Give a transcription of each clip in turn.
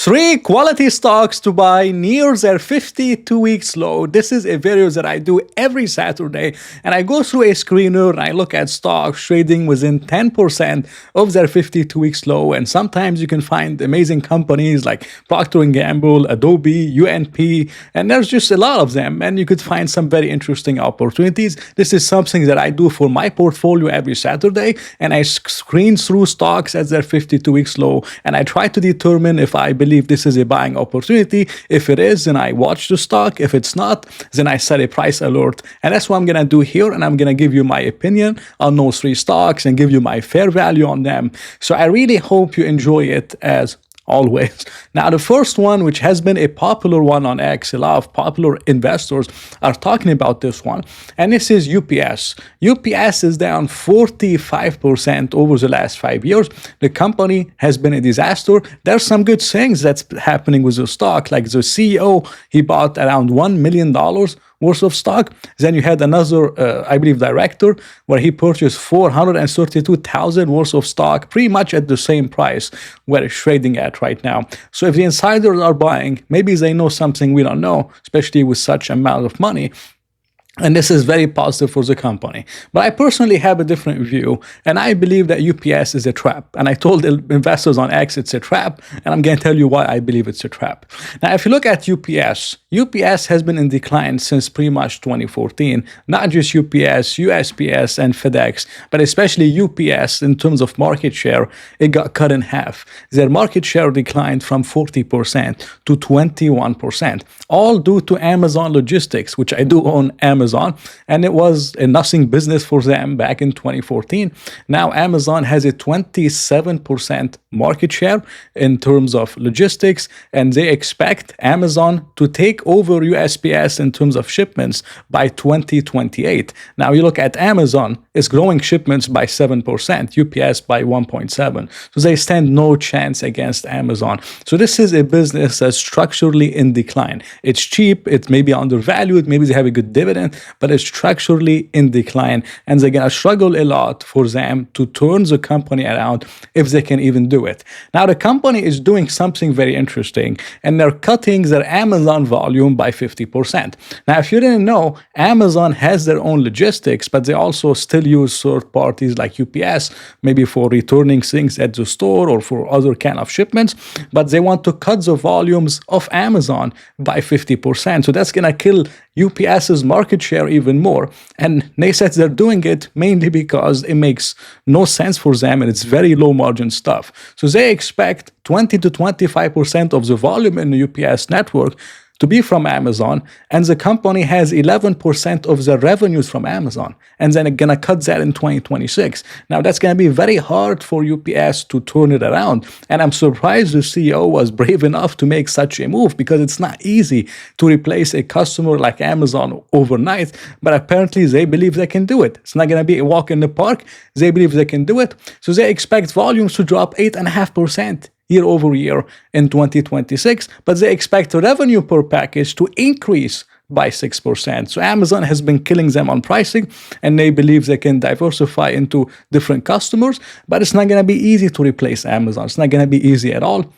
Three quality stocks to buy near their 52-week low. This is a video that I do every Saturday, and I go through a screener and I look at stocks trading within 10% of their 52-week low. And sometimes you can find amazing companies like Procter & Gamble, Adobe, UNP, and there's just a lot of them. And you could find some very interesting opportunities. This is something that I do for my portfolio every Saturday, and I screen through stocks at their 52-week low, and I try to determine if I believe this is a buying opportunity. If it is, then I watch the stock. If it's not, then I set a price alert. And that's what I'm going to do here. And I'm going to give you my opinion on those three stocks and give you my fair value on them. So I really hope you enjoy it as always. Now, the first one, which has been a popular one on X, a lot of popular investors are talking about this one, and this is UPS. UPS is down 45% over the last 5 years. The company has been a disaster. There's some good things that's happening with the stock, like the CEO, he bought around $1 million worth of stock. Then you had another, I believe, director, where he purchased 432,000 worth of stock, pretty much at the same price where it's trading at right now. So if the insiders are buying, maybe they know something we don't know, especially with such amount of money. And this is very positive for the company. But I personally have a different view, and I believe that UPS is a trap. And I told investors on X it's a trap, and I'm going to tell you why I believe it's a trap. Now, if you look at UPS, UPS has been in decline since pretty much 2014. Not just UPS, USPS, and FedEx, but especially UPS in terms of market share, it got cut in half. Their market share declined from 40% to 21%, all due to Amazon Logistics, which I do own Amazon. And it was a nothing business for them back in 2014. Now Amazon has a 27% market share in terms of logistics, and they expect Amazon to take over USPS in terms of shipments by 2028. Now you look at Amazon, it's growing shipments by 7%, UPS by 1.7%. So they stand no chance against Amazon. So this is a business that's structurally in decline. It's cheap, it may be undervalued, maybe they have a good dividend, but it's structurally in decline, and they're gonna struggle a lot for them to turn the company around if they can even do it. Now the company is doing something very interesting, and they're cutting their Amazon volume by 50%. Now if you didn't know, Amazon has their own logistics, but they also still use third parties like UPS, maybe for returning things at the store or for other kind of shipments, but they want to cut the volumes of Amazon by 50%. So that's gonna kill UPS's market share even more. And they said they're doing it mainly because it makes no sense for them and it's very low margin stuff. So they expect 20 to 25% of the volume in the UPS network to be from Amazon, and the company has 11% of their revenues from Amazon, and then they're gonna cut that in 2026. Now that's gonna be very hard for UPS to turn it around, and I'm surprised the CEO was brave enough to make such a move, because it's not easy to replace a customer like Amazon overnight, but apparently they believe they can do it. It's not gonna be a walk in the park. They believe they can do it, so they expect volumes to drop 8.5% year over year in 2026, but they expect the revenue per package to increase by 6%. So Amazon has been killing them on pricing, and they believe they can diversify into different customers, but it's not going to be easy to replace Amazon. It's not going to be easy at all.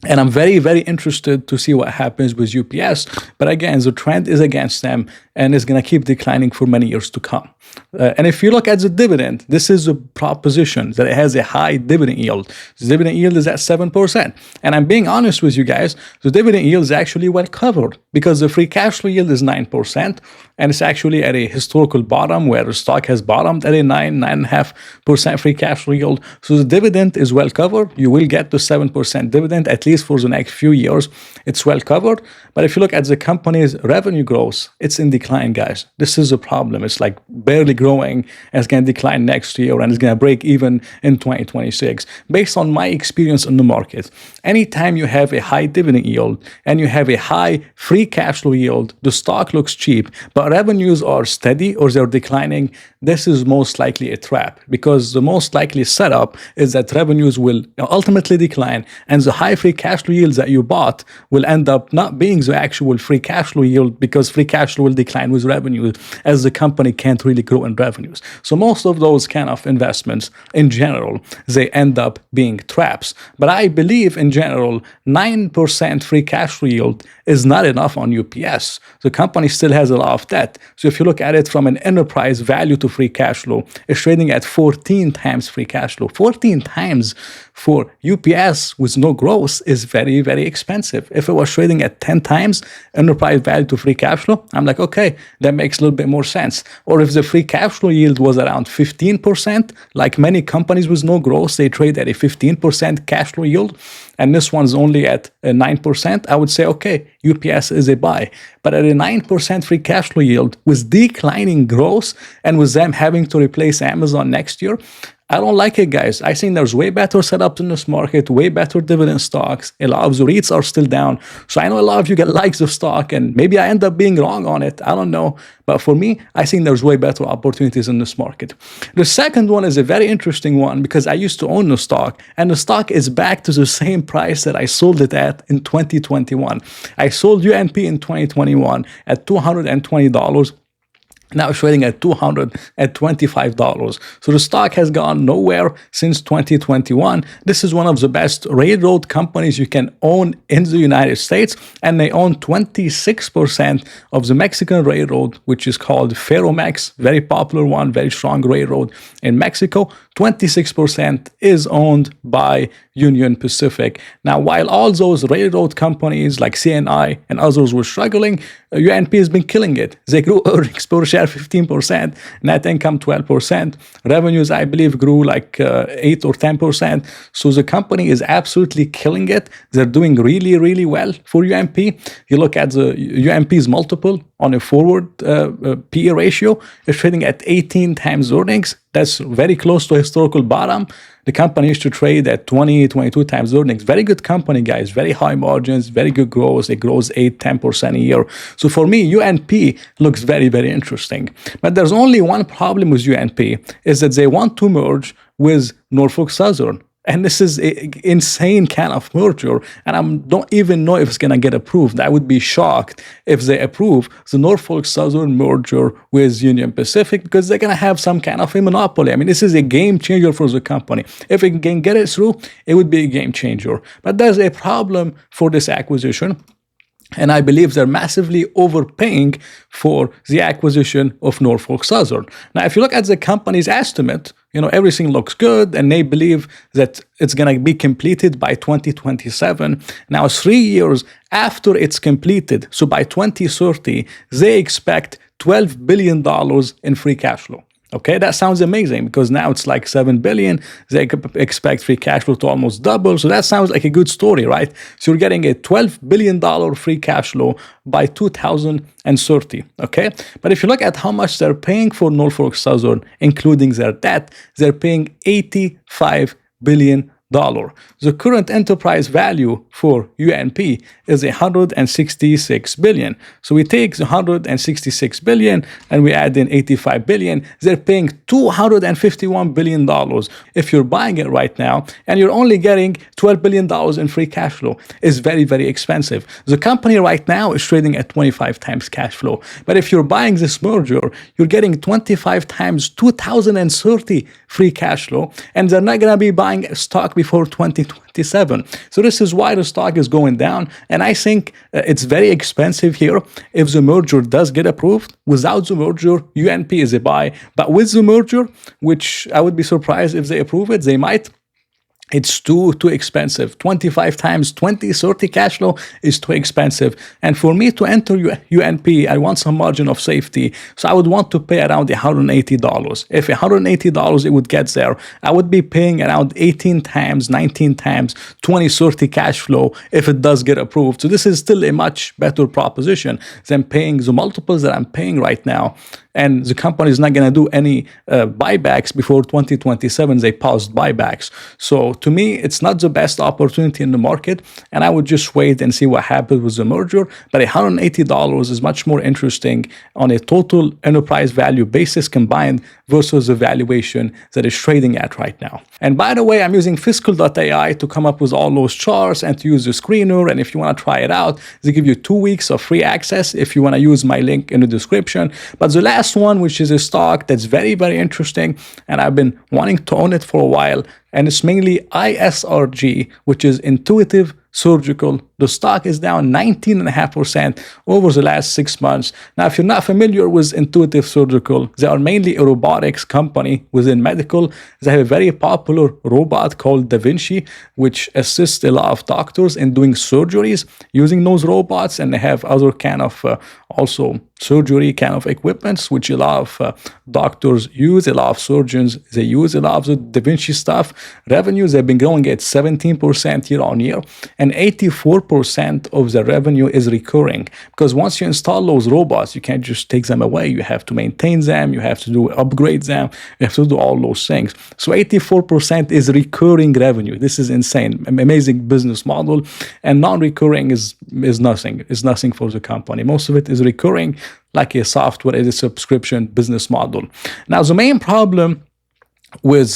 And I'm very, very interested to see what happens with UPS. But again, the trend is against them, and it's going to keep declining for many years to come. And if you look at the dividend, this is a proposition that it has a high dividend yield. The dividend yield is at 7%. And I'm being honest with you guys, the dividend yield is actually well covered, because the free cash flow yield is 9%. And it's actually at a historical bottom where the stock has bottomed at a 9.5% free cash flow yield. So the dividend is well covered. You will get the 7% dividend, at least for the next few years. It's well covered. But if you look at the company's revenue growth, it's in decline, guys. This is a problem. It's like barely growing, and it's going to decline next year, and it's going to break even in 2026. Based on my experience in the market, anytime you have a high dividend yield and you have a high free cash flow yield, the stock looks cheap, but revenues are steady or they're declining, this is most likely a trap, because the most likely setup is that revenues will ultimately decline, and the high free cash flow yields that you bought will end up not being the actual free cash flow yield, because free cash flow will decline with revenue as the company can't really grow in revenues. So most of those kind of investments in general, they end up being traps. But I believe in general, 9% free cash flow yield is not enough on UPS. The company still has a lot of debt. So if you look at it from an enterprise value to free cash flow, it's trading at 14 times free cash flow. 14 times for UPS with no growth is very, very expensive. If it was trading at 10 times enterprise value to free cash flow, I'm like, okay, that makes a little bit more sense. Or if the free cash flow yield was around 15%, like many companies with no growth, they trade at a 15% cash flow yield, and this one's only at 9%, I would say, okay, UPS is a buy. But at a 9% free cash flow yield with declining growth and with them having to replace Amazon next year, I don't like it, guys. I think there's way better setups in this market, way better dividend stocks. A lot of the REITs are still down. So I know a lot of you get likes the stock, and maybe I end up being wrong on it. I don't know. But for me, I think there's way better opportunities in this market. The second one is a very interesting one because I used to own the stock, and the stock is back to the same price that I sold it at in 2021. I sold UNP in 2021 at $220. Now it's trading at $225. So the stock has gone nowhere since 2021. This is one of the best railroad companies you can own in the United States, and they own 26% of the Mexican railroad, which is called Ferromex, very popular one, very strong railroad in Mexico. 26% is owned by Union Pacific. Now, while all those railroad companies like CNI and others were struggling, UNP has been killing it. They grew earnings per share 15%, net income 12%. Revenues, I believe, grew like 8 or 10%. So the company is absolutely killing it. They're doing really, really well for UNP. You look at the UNP's multiple on a forward PE ratio, it's trading at 18 times earnings. That's very close to historical bottom. The company used to trade at 20, 22 times earnings. Very good company, guys. Very high margins, very good growth. It grows 8, 10% a year. So for me, UNP looks very, very interesting. But there's only one problem with UNP, is that they want to merge with Norfolk Southern. And this is an insane kind of merger, and I don't even know if it's going to get approved. I would be shocked if they approve the Norfolk Southern merger with Union Pacific, because they're going to have some kind of a monopoly. I mean, this is a game changer for the company. If it can get it through, it would be a game changer. But there's a problem for this acquisition. And I believe they're massively overpaying for the acquisition of Norfolk Southern. Now, if you look at the company's estimate, everything looks good, and they believe that it's going to be completed by 2027. Now, 3 years after it's completed, so by 2030, they expect $12 billion in free cash flow. Okay, that sounds amazing because now it's like $7 billion. They expect free cash flow to almost double. So that sounds like a good story, right? So you're getting a $12 billion free cash flow by 2030. Okay, but if you look at how much they're paying for Norfolk Southern, including their debt, they're paying $85 billion. The current enterprise value for UNP is $166 billion. So we take the $166 billion and we add in $85 billion. They're paying $251 billion if you're buying it right now, and you're only getting $12 billion in free cash flow. It's very, very expensive. The company right now is trading at 25 times cash flow. But if you're buying this merger, you're getting 25 times 2030 free cash flow, and they're not going to be buying stock before 2027. So this is why the stock is going down, and I think it's very expensive here. If the merger does get approved, without the merger, UNP is a buy, but with the merger, which I would be surprised if they approve it, they might. It's too expensive. 25 times 2030 cash flow is too expensive. And for me to enter UNP, I want some margin of safety. So I would want to pay around $180. If $180 it would get there, I would be paying around 18 times, 19 times 2030 cash flow if it does get approved. So this is still a much better proposition than paying the multiples that I'm paying right now. and the company is not going to do any buybacks before 2027. They paused buybacks. So to me, it's not the best opportunity in the market, and I would just wait and see what happens with the merger. But $180 is much more interesting on a total enterprise value basis combined versus the valuation that is trading at right now. And by the way, I'm using Fiscal.AI to come up with all those charts and to use the screener. And if you want to try it out, they give you 2 weeks of free access if you want to use my link in the description. But the last one, which is a stock that's very, very interesting, and I've been wanting to own it for a while, and it's mainly ISRG, which is Intuitive Surgical. The stock is down 19.5% over the last 6 months. Now, if you're not familiar with Intuitive Surgical, they are mainly a robotics company within medical. They have a very popular robot called Da Vinci, which assists a lot of doctors in doing surgeries using those robots, and they have other kind of also surgery kind of equipments, which a lot of doctors use, a lot of surgeons, they use a lot of the Da Vinci stuff. Revenues have been growing at 17% year on year, and 84% of the revenue is recurring, because once you install those robots, you can't just take them away. You have to maintain them, you have to do upgrade them, you have to do all those things. So 84% is recurring revenue. This is insane, amazing business model, and non-recurring is nothing. It's nothing for the company. Most of it is recurring, like a software as a subscription business model. Now, the main problem with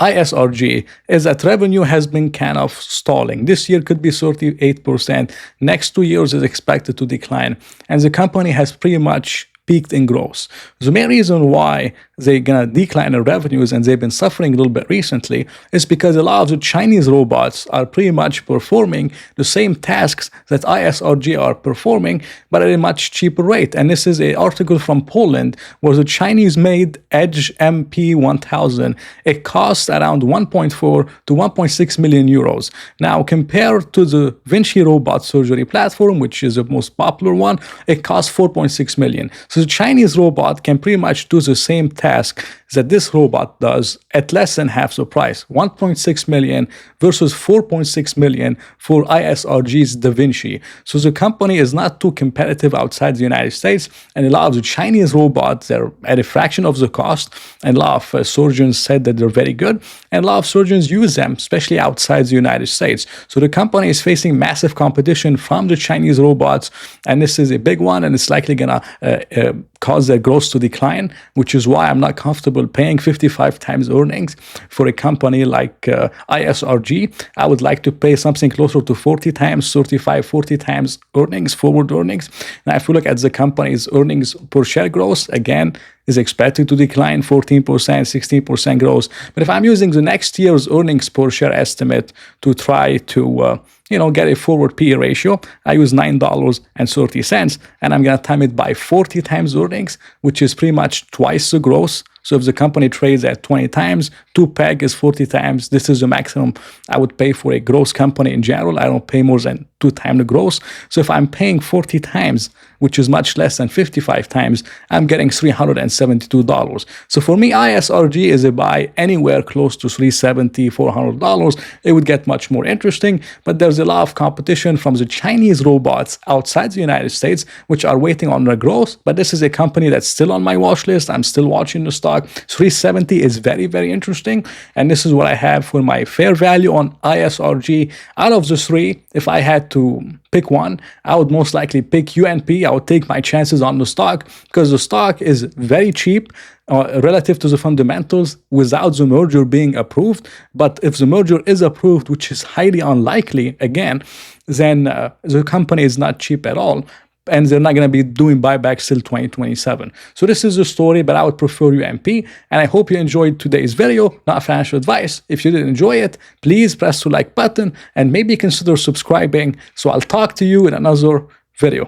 ISRG is that revenue has been kind of stalling. This year could be 38%. Next 2 years is expected to decline. And the company has pretty much peaked in growth. The main reason why they're going to decline in revenues, and they've been suffering a little bit recently, is because a lot of the Chinese robots are pretty much performing the same tasks that ISRG are performing, but at a much cheaper rate. And this is an article from Poland where the Chinese-made Edge MP1000, it costs around 1.4 to 1.6 million euros. Now, compared to the Vinci robot surgery platform, which is the most popular one, it costs 4.6 million. So the Chinese robot can pretty much do the same task that this robot does at less than half the price, 1.6 million versus 4.6 million for ISRG's Da Vinci. So the company is not too competitive outside the United States, and a lot of the Chinese robots, they're at a fraction of the cost, and a lot of surgeons said that they're very good, and a lot of surgeons use them, especially outside the United States. So the company is facing massive competition from the Chinese robots, and this is a big one, and it's likely gonna cause their growth to decline, which is why I'm not comfortable paying 55 times earnings for a company like ISRG. I would like to pay something closer to 40 times, 35, 40 times earnings, forward earnings. Now, if you look at the company's earnings per share growth, again, is expected to decline 14%, 16% growth. But if I'm using the next year's earnings per share estimate to try to get a forward PE ratio, I use $9.30, and I'm going to time it by 40 times earnings, which is pretty much twice the growth. So if the company trades at 20 times, 2 PEG is 40 times. This is the maximum I would pay for a growth company in general. I don't pay more than 2 times the growth. So if I'm paying 40 times, which is much less than 55 times, I'm getting $372. So for me, ISRG is a buy anywhere close to $370, $400. It would get much more interesting, but there's a lot of competition from the Chinese robots outside the United States, which are waiting on their growth. But this is a company that's still on my watch list. I'm still watching the stock. 370 is very, very interesting. And this is what I have for my fair value on ISRG. Out of the three, if I had to pick one, I would most likely pick UNP. I would take my chances on the stock because the stock is very cheap relative to the fundamentals without the merger being approved. But if the merger is approved, which is highly unlikely, again, then the company is not cheap at all. And they're not going to be doing buybacks till 2027. So this is the story, but I would prefer UMP. And I hope you enjoyed today's video, not financial advice. If you did enjoy it, please press the like button and maybe consider subscribing. So I'll talk to you in another video.